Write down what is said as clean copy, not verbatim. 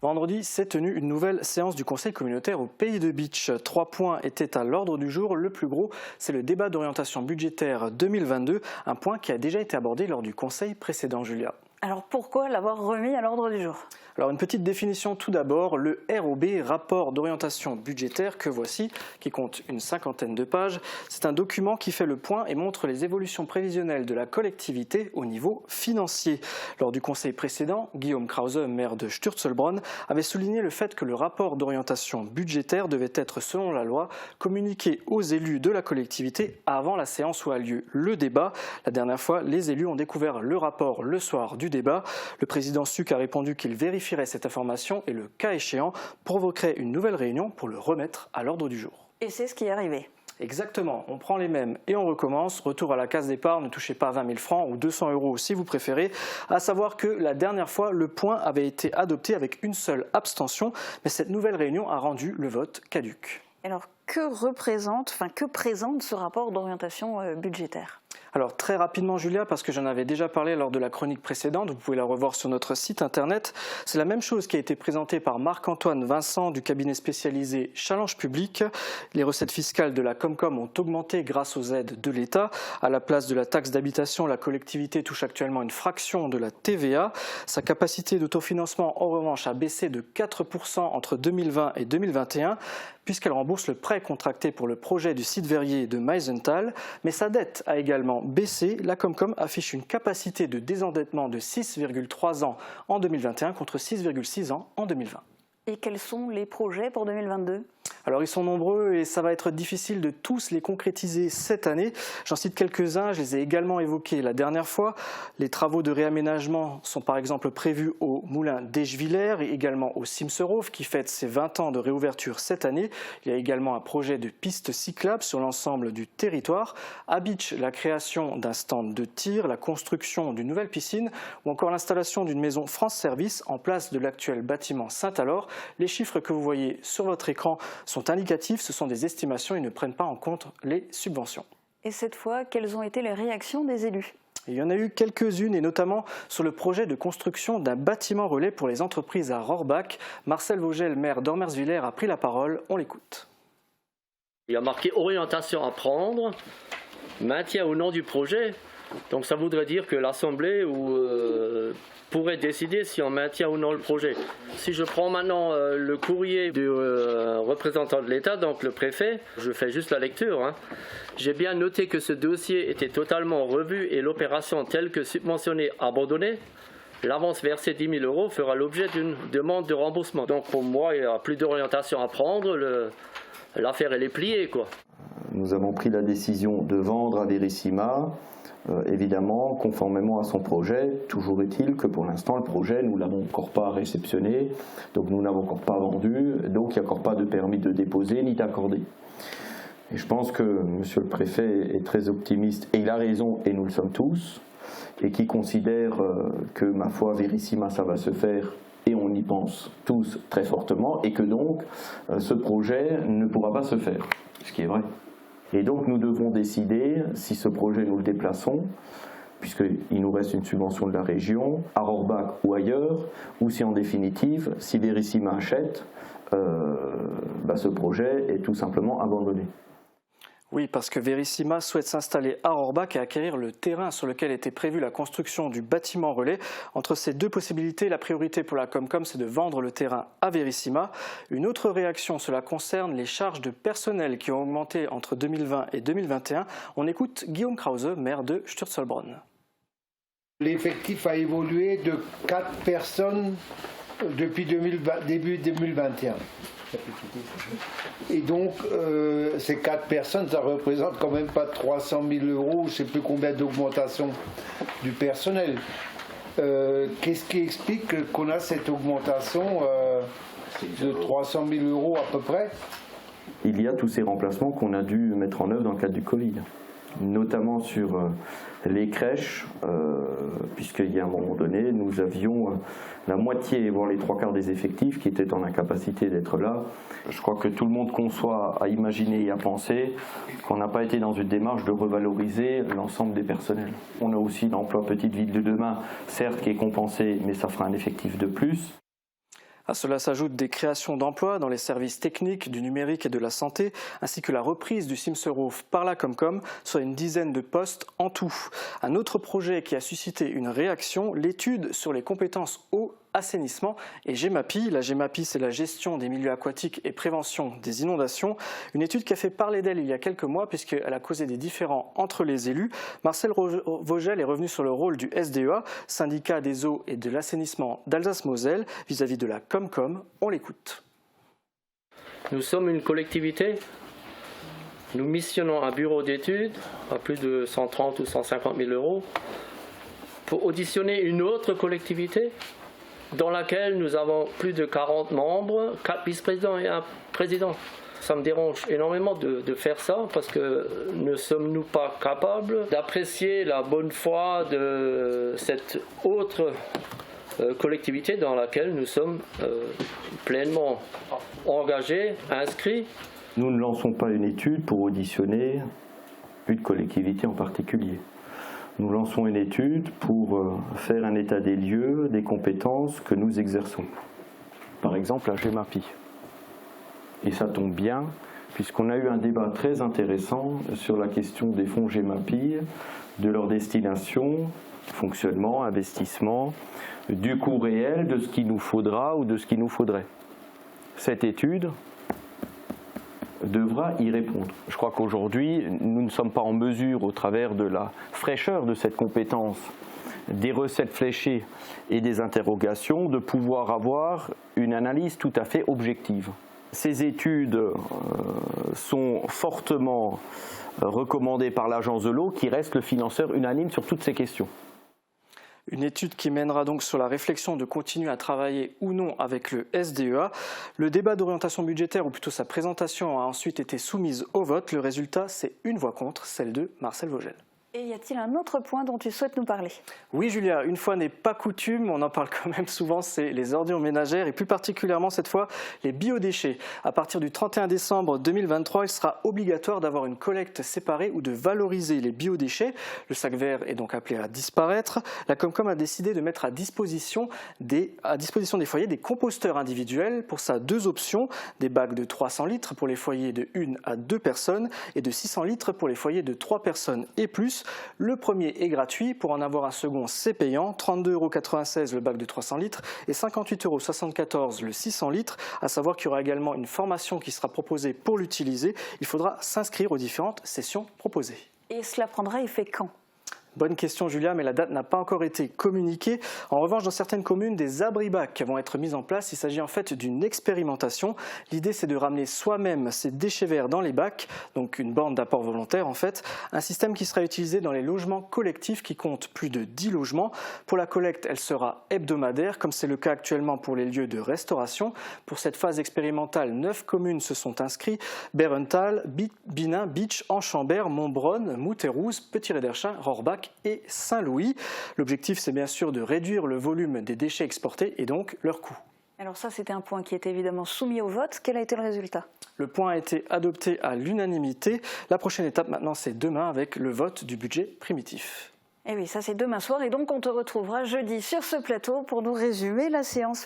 Vendredi s'est tenue une nouvelle séance du Conseil communautaire au Pays de Bitche. 3 points étaient à l'ordre du jour. Le plus gros, c'est le débat d'orientation budgétaire 2022, un point qui a déjà été abordé lors du Conseil précédent, Julia. Alors pourquoi l'avoir remis à l'ordre du jour ? Alors une petite définition tout d'abord, le ROB, rapport d'orientation budgétaire, que voici, qui compte une 50aine de pages. C'est un document qui fait le point et montre les évolutions prévisionnelles de la collectivité au niveau financier. Lors du conseil précédent, Guillaume Krause, maire de Sturzelbronn, avait souligné le fait que le rapport d'orientation budgétaire devait être, selon la loi, communiqué aux élus de la collectivité avant la séance où a lieu le débat. La dernière fois, les élus ont découvert le rapport le soir du débat. Le président Suc a répondu qu'il vérifierait cette information et, le cas échéant, provoquerait une nouvelle réunion pour le remettre à l'ordre du jour. Et c'est ce qui est arrivé. Exactement, on prend les mêmes et on recommence. Retour à la case départ, ne touchez pas 20 000 francs ou 200 € si vous préférez. À savoir que la dernière fois, le point avait été adopté avec une seule abstention, mais cette nouvelle réunion a rendu le vote caduc. Alors que présente ce rapport d'orientation budgétaire ? Alors très rapidement Julia, parce que j'en avais déjà parlé lors de la chronique précédente, vous pouvez la revoir sur notre site internet, c'est la même chose qui a été présentée par Marc-Antoine Vincent du cabinet spécialisé Challenge Public. Les recettes fiscales de la Comcom ont augmenté grâce aux aides de l'État. À la place de la taxe d'habitation, la collectivité touche actuellement une fraction de la TVA. Sa capacité d'autofinancement en revanche a baissé de 4% entre 2020 et 2021, puisqu'elle rembourse le prêt contracté pour le projet du site verrier de Meisenthal, mais sa dette a également baissé. La Comcom affiche une capacité de désendettement de 6,3 ans en 2021 contre 6,6 ans en 2020. Et quels sont les projets pour 2022 ? Alors ils sont nombreux et ça va être difficile de tous les concrétiser cette année. J'en cite quelques-uns, je les ai également évoqués la dernière fois. Les travaux de réaménagement sont par exemple prévus au moulin d'Eschwiller et également au Simserhof qui fête ses 20 ans de réouverture cette année. Il y a également un projet de piste cyclable sur l'ensemble du territoire. À Bitche, la création d'un stand de tir, la construction d'une nouvelle piscine ou encore l'installation d'une maison France Service en place de l'actuel bâtiment Saint-Alor. Les chiffres que vous voyez sur votre écran sont indicatifs, ce sont des estimations et ne prennent pas en compte les subventions. Et cette fois, quelles ont été les réactions des élus ? Il y en a eu quelques-unes et notamment sur le projet de construction d'un bâtiment relais pour les entreprises à Rohrbach. Marcel Vogel, maire d'Ormerswiller, a pris la parole, on l'écoute. Il y a marqué orientation à prendre, maintien au nom du projet. Donc ça voudrait dire que l'Assemblée pourrait décider si on maintient ou non le projet. Si je prends maintenant le courrier du représentant de l'État, donc le préfet, je fais juste la lecture. J'ai bien noté que ce dossier était totalement revu et l'opération telle que subventionnée abandonnée. L'avance versée 10 000 € fera l'objet d'une demande de remboursement. Donc pour moi, il n'y a plus d'orientation à prendre. L'affaire, elle est pliée, quoi. Nous avons pris la décision de vendre à Verissima, évidemment, conformément à son projet. Toujours est-il que pour l'instant, le projet, nous ne l'avons encore pas réceptionné, donc nous n'avons encore pas vendu, donc il n'y a encore pas de permis de déposer ni d'accorder. Et je pense que monsieur le préfet est très optimiste, et il a raison, et nous le sommes tous, et qui considère que, ma foi, Verissima, ça va se faire, et on y pense tous très fortement, et que donc, ce projet ne pourra pas se faire, ce qui est vrai. Et donc nous devons décider si ce projet nous le déplaçons, puisqu'il nous reste une subvention de la région, à Rohrbach ou ailleurs, ou si en définitive, si Verissima achète, ce projet est tout simplement abandonné. Oui, parce que Verissima souhaite s'installer à Rohrbach et acquérir le terrain sur lequel était prévue la construction du bâtiment relais. Entre ces deux possibilités, la priorité pour la Comcom, c'est de vendre le terrain à Verissima. Une autre réaction, cela concerne les charges de personnel qui ont augmenté entre 2020 et 2021. On écoute Guillaume Krause, maire de Sturzelbronn. L'effectif a évolué de 4 personnes depuis début 2021. Et donc, ces 4 personnes, ça représente quand même pas 300 000 €, je ne sais plus combien d'augmentation du personnel. Qu'est-ce qui explique qu'on a cette augmentation de 300 000 € à peu près ? Il y a tous ces remplacements qu'on a dû mettre en œuvre dans le cadre du Covid, notamment sur les crèches, puisqu'il y a un moment donné, nous avions la moitié, voire les 3/4 des effectifs qui étaient en incapacité d'être là. Je crois que tout le monde conçoit à imaginer et à penser qu'on n'a pas été dans une démarche de revaloriser l'ensemble des personnels. On a aussi l'emploi Petite Ville de demain, certes qui est compensé, mais ça fera un effectif de plus. À cela s'ajoutent des créations d'emplois dans les services techniques, du numérique et de la santé, ainsi que la reprise du Cimserhof par la Comcom, soit une dizaine de postes en tout. Un autre projet qui a suscité une réaction, l'étude sur les compétences eau, assainissement et GEMAPI. La GEMAPI, c'est la gestion des milieux aquatiques et prévention des inondations. Une étude qui a fait parler d'elle il y a quelques mois puisqu'elle a causé des différends entre les élus. Marcel Vogel est revenu sur le rôle du SDEA, syndicat des eaux et de l'assainissement d'Alsace-Moselle, vis-à-vis de la Comcom. On l'écoute. Nous sommes une collectivité. Nous missionnons un bureau d'études à plus de 130 ou 150 000 euros pour auditionner une autre collectivité dans laquelle nous avons plus de 40 membres, 4 vice-présidents et un président. Ça me dérange énormément de faire ça parce que ne sommes-nous pas capables d'apprécier la bonne foi de cette autre collectivité dans laquelle nous sommes pleinement engagés, inscrits. Nous ne lançons pas une étude pour auditionner une collectivité en particulier. Nous lançons une étude pour faire un état des lieux des compétences que nous exerçons. Par exemple, la GEMAPI. Et ça tombe bien, puisqu'on a eu un débat très intéressant sur la question des fonds GEMAPI, de leur destination, fonctionnement, investissement, du coût réel, de ce qu'il nous faudra ou de ce qu'il nous faudrait. Cette étude devra y répondre. Je crois qu'aujourd'hui, nous ne sommes pas en mesure, au travers de la fraîcheur de cette compétence, des recettes fléchées et des interrogations, de pouvoir avoir une analyse tout à fait objective. Ces études sont fortement recommandées par l'Agence de l'eau, qui reste le financeur unanime sur toutes ces questions. Une étude qui mènera donc sur la réflexion de continuer à travailler ou non avec le SDEA. Le débat d'orientation budgétaire, ou plutôt sa présentation, a ensuite été soumise au vote. Le résultat, c'est une voix contre, celle de Marcel Vogel. Et y a-t-il un autre point dont tu souhaites nous parler? Oui Julia, une fois n'est pas coutume, on en parle quand même souvent, c'est les ordures ménagères et plus particulièrement cette fois les biodéchets. À partir du 31 décembre 2023, il sera obligatoire d'avoir une collecte séparée ou de valoriser les biodéchets. Le sac vert est donc appelé à disparaître. La Comcom a décidé de mettre à disposition des foyers des composteurs individuels. Pour ça, deux options, des bacs de 300 litres pour les foyers de 1 à 2 personnes et de 600 litres pour les foyers de 3 personnes et plus. Le premier est gratuit, pour en avoir un second c'est payant, 32,96 € le bac de 300 litres et 58,74 € le 600 litres, à savoir qu'il y aura également une formation qui sera proposée pour l'utiliser. Il faudra s'inscrire aux différentes sessions proposées. Et cela prendra effet quand ? Bonne question Julia, mais la date n'a pas encore été communiquée. En revanche, dans certaines communes, des abri-bacs vont être mis en place. Il s'agit en fait d'une expérimentation. L'idée, c'est de ramener soi-même ces déchets verts dans les bacs, donc une borne d'apport volontaire en fait. Un système qui sera utilisé dans les logements collectifs qui comptent plus de 10 logements. Pour la collecte, elle sera hebdomadaire, comme c'est le cas actuellement pour les lieux de restauration. Pour cette phase expérimentale, 9 communes se sont inscrites. Berenthal, Binin, Bitche, Enchambert, Montbronne, Mouterouse, Petit-Réderchin, Rohrbach et Saint-Louis. L'objectif, c'est bien sûr de réduire le volume des déchets exportés et donc leur coût. Alors ça, c'était un point qui était évidemment soumis au vote. Quel a été le résultat ? Le point a été adopté à l'unanimité. La prochaine étape maintenant, c'est demain avec le vote du budget primitif. Eh oui, ça c'est demain soir et donc on te retrouvera jeudi sur ce plateau pour nous résumer la séance.